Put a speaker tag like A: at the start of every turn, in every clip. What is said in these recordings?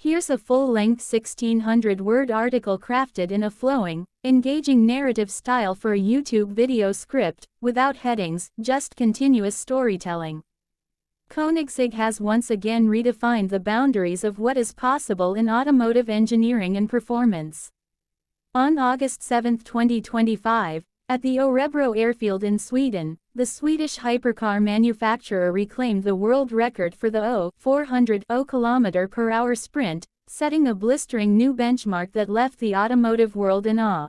A: Here's a full-length 1,600-word article crafted in a flowing, engaging narrative style for a YouTube video script, without headings, just continuous storytelling. Koenigsegg has once again redefined the boundaries of what is possible in automotive engineering and performance. On August 7, 2025, at the Örebro airfield in Sweden, the Swedish hypercar manufacturer reclaimed the world record for the 400 km/h sprint, setting a blistering new benchmark that left the automotive world in awe.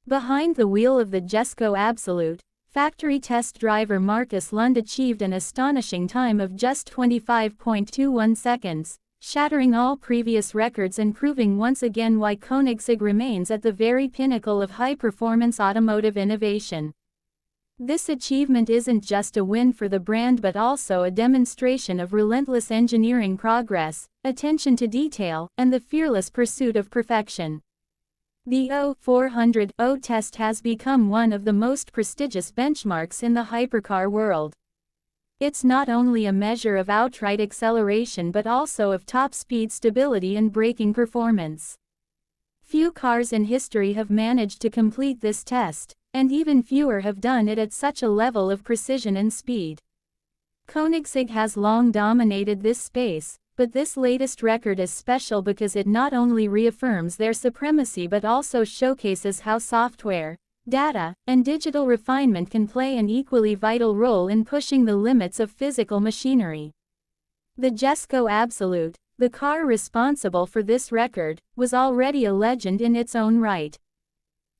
A: Behind the wheel of the Jesko Absolut, factory test driver Markus Lundh achieved an astonishing time of just 25.21 seconds, shattering all previous records and proving once again why Koenigsegg remains at the very pinnacle of high-performance automotive innovation. This achievement isn't just a win for the brand but also a demonstration of relentless engineering progress, attention to detail, and the fearless pursuit of perfection. The 400 test has become one of the most prestigious benchmarks in the hypercar world. It's not only a measure of outright acceleration but also of top speed stability and braking performance. Few cars in history have managed to complete this test, and even fewer have done it at such a level of precision and speed. Koenigsegg has long dominated this space, but this latest record is special because it not only reaffirms their supremacy but also showcases how software, data, and digital refinement can play an equally vital role in pushing the limits of physical machinery. The Jesko Absolut, the car responsible for this record, was already a legend in its own right.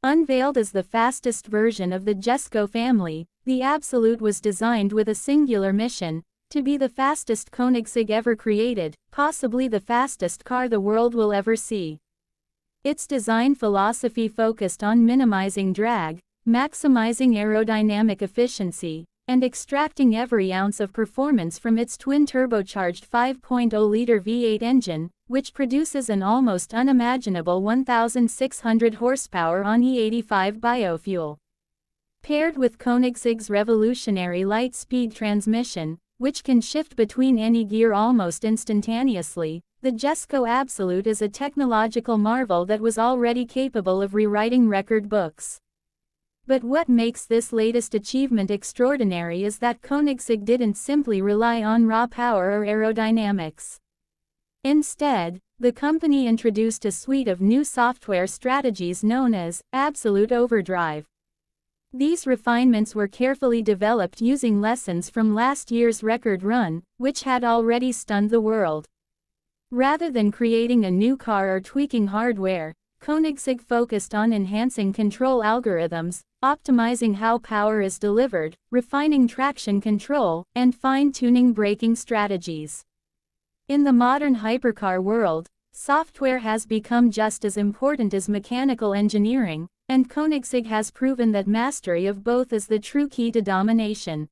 A: Unveiled as the fastest version of the Jesko family, the Absolut was designed with a singular mission: to be the fastest Koenigsegg ever created, possibly the fastest car the world will ever see. Its design philosophy focused on minimizing drag, maximizing aerodynamic efficiency, and extracting every ounce of performance from its twin-turbocharged 5.0-liter V8 engine, which produces an almost unimaginable 1,600 horsepower on E85 biofuel. Paired with Koenigsegg's revolutionary light-speed transmission, which can shift between any gear almost instantaneously, the Jesko Absolut is a technological marvel that was already capable of rewriting record books. But what makes this latest achievement extraordinary is that Koenigsegg didn't simply rely on raw power or aerodynamics. Instead, the company introduced a suite of new software strategies known as Absolute Overdrive. These refinements were carefully developed using lessons from last year's record run, which had already stunned the world. Rather than creating a new car or tweaking hardware, Koenigsegg focused on enhancing control algorithms, optimizing how power is delivered, refining traction control, and fine-tuning braking strategies. In the modern hypercar world, software has become just as important as mechanical engineering, and Koenigsegg has proven that mastery of both is the true key to domination.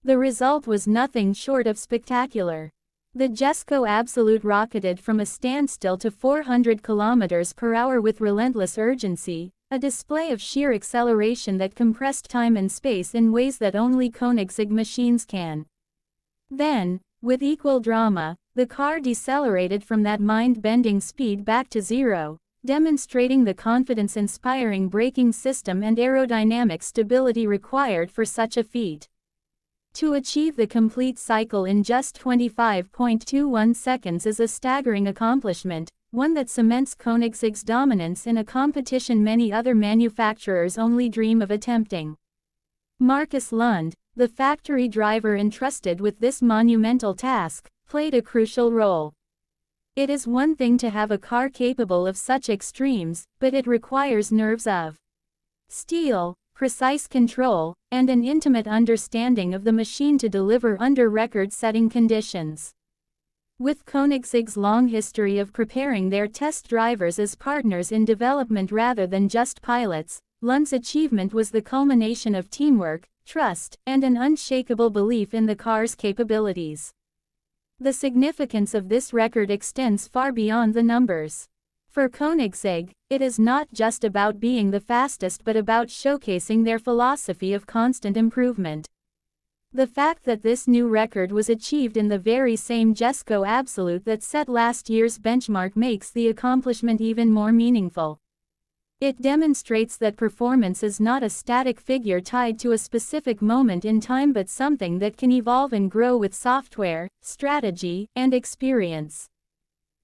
A: The result was nothing short of spectacular. The Jesko Absolut rocketed from a standstill to 400 km/h with relentless urgency, a display of sheer acceleration that compressed time and space in ways that only Koenigsegg machines can. Then, with equal drama, the car decelerated from that mind-bending speed back to zero, demonstrating the confidence-inspiring braking system and aerodynamic stability required for such a feat. To achieve the complete cycle in just 25.21 seconds is a staggering accomplishment, one that cements Koenigsegg's dominance in a competition many other manufacturers only dream of attempting. Markus Lundh, the factory driver entrusted with this monumental task, played a crucial role. It is one thing to have a car capable of such extremes, but it requires nerves of steel, precise control, and an intimate understanding of the machine to deliver under record-setting conditions. With Koenigsegg's long history of preparing their test drivers as partners in development rather than just pilots, Lundh's achievement was the culmination of teamwork, trust, and an unshakable belief in the car's capabilities. The significance of this record extends far beyond the numbers. For Koenigsegg, it is not just about being the fastest but about showcasing their philosophy of constant improvement. The fact that this new record was achieved in the very same Jesko Absolut that set last year's benchmark makes the accomplishment even more meaningful. It demonstrates that performance is not a static figure tied to a specific moment in time but something that can evolve and grow with software, strategy, and experience.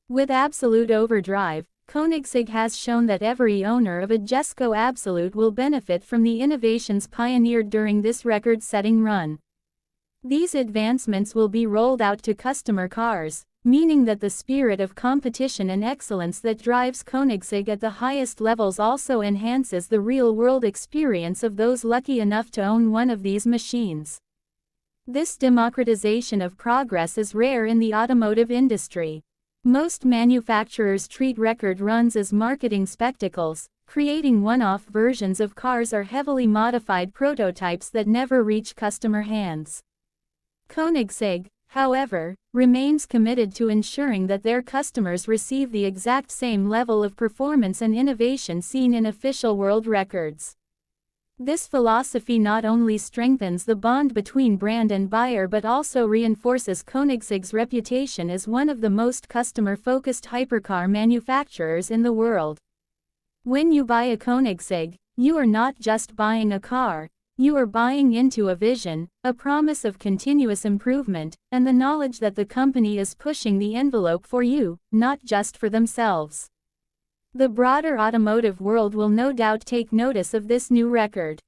A: With Absolute Overdrive, Koenigsegg has shown that every owner of a Jesko Absolut will benefit from the innovations pioneered during this record-setting run. These advancements will be rolled out to customer cars, meaning that the spirit of competition and excellence that drives Koenigsegg at the highest levels also enhances the real-world experience of those lucky enough to own one of these machines. This democratization of progress is rare in the automotive industry. Most manufacturers treat record runs as marketing spectacles, creating one-off versions of cars or heavily modified prototypes that never reach customer hands. Koenigsegg, however, remains committed to ensuring that their customers receive the exact same level of performance and innovation seen in official world records. This philosophy not only strengthens the bond between brand and buyer but also reinforces Koenigsegg's reputation as one of the most customer-focused hypercar manufacturers in the world. When you buy a Koenigsegg, you are not just buying a car. You are buying into a vision, a promise of continuous improvement, and the knowledge that the company is pushing the envelope for you, not just for themselves. The broader automotive world will no doubt take notice of this new record.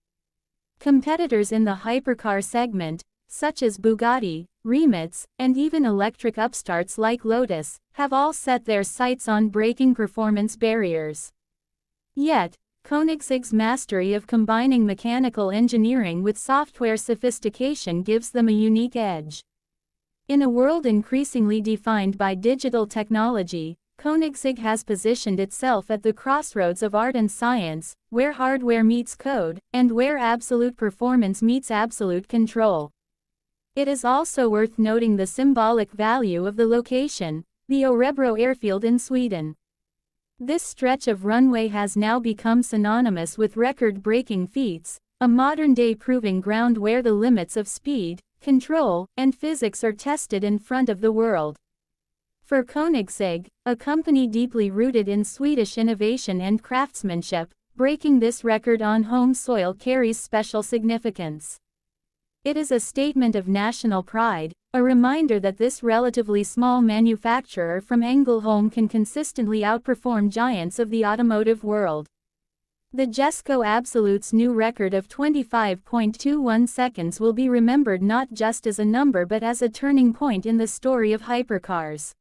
A: Competitors in the hypercar segment, such as Bugatti, Rimac, and even electric upstarts like Lotus, have all set their sights on breaking performance barriers. Yet, Koenigsegg's mastery of combining mechanical engineering with software sophistication gives them a unique edge. In a world increasingly defined by digital technology, Koenigsegg has positioned itself at the crossroads of art and science, where hardware meets code, and where absolute performance meets absolute control. It is also worth noting the symbolic value of the location, the Örebro airfield in Sweden. This stretch of runway has now become synonymous with record-breaking feats, a modern-day proving ground where the limits of speed, control, and physics are tested in front of the world. For Koenigsegg, a company deeply rooted in Swedish innovation and craftsmanship, breaking this record on home soil carries special significance. It is a statement of national pride, a reminder that this relatively small manufacturer from Ängelholm can consistently outperform giants of the automotive world. The Jesko Absolut's new record of 25.21 seconds will be remembered not just as a number but as a turning point in the story of hypercars.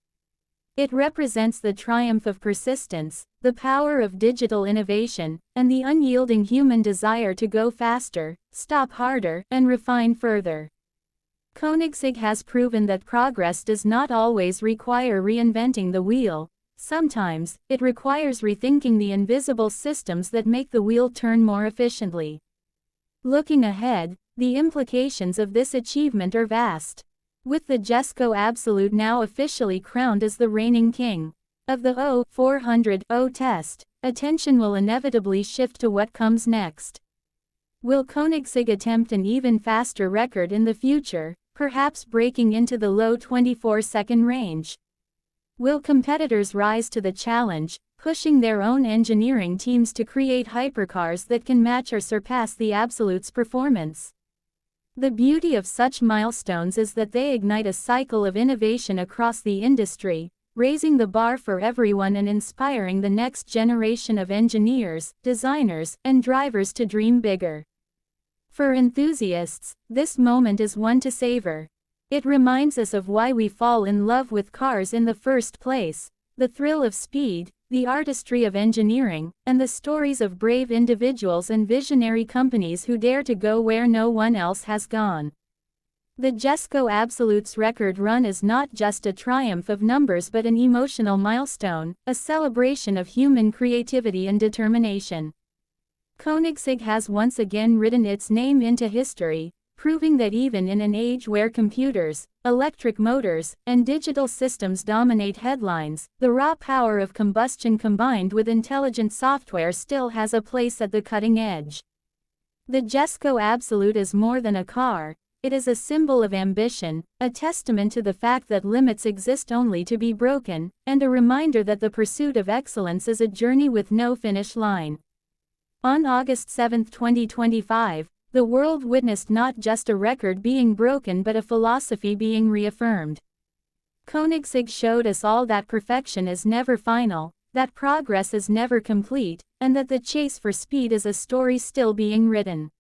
A: It represents the triumph of persistence, the power of digital innovation, and the unyielding human desire to go faster, stop harder, and refine further. Koenigsegg has proven that progress does not always require reinventing the wheel. Sometimes, it requires rethinking the invisible systems that make the wheel turn more efficiently. Looking ahead, the implications of this achievement are vast. With the Jesko Absolut now officially crowned as the reigning king of the O400 test, attention will inevitably shift to what comes next. Will Koenigsegg attempt an even faster record in the future, perhaps breaking into the low 24-second range? Will competitors rise to the challenge, pushing their own engineering teams to create hypercars that can match or surpass the Absolut's performance? The beauty of such milestones is that they ignite a cycle of innovation across the industry, raising the bar for everyone and inspiring the next generation of engineers, designers, and drivers to dream bigger. For enthusiasts, this moment is one to savor. It reminds us of why we fall in love with cars in the first place, the thrill of speed, the artistry of engineering, and the stories of brave individuals and visionary companies who dare to go where no one else has gone. The Jesko Absolut's record run is not just a triumph of numbers but an emotional milestone, a celebration of human creativity and determination. Koenigsegg has once again written its name into history, proving that even in an age where computers, electric motors, and digital systems dominate headlines, the raw power of combustion combined with intelligent software still has a place at the cutting edge. The Jesko Absolut is more than a car. It is a symbol of ambition, a testament to the fact that limits exist only to be broken, and a reminder that the pursuit of excellence is a journey with no finish line. On August 7, 2025, the world witnessed not just a record being broken but a philosophy being reaffirmed. Koenigsegg showed us all that perfection is never final, that progress is never complete, and that the chase for speed is a story still being written.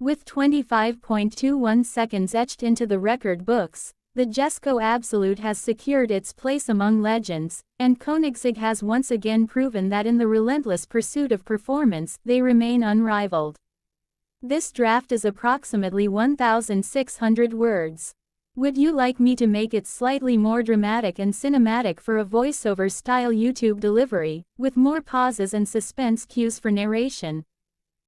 A: With 25.21 seconds etched into the record books, the Jesko Absolut has secured its place among legends, and Koenigsegg has once again proven that in the relentless pursuit of performance, they remain unrivaled. This draft is approximately 1,600 words. Would you like me to make it slightly more dramatic and cinematic for a voiceover-style YouTube delivery, with more pauses and suspense cues for narration?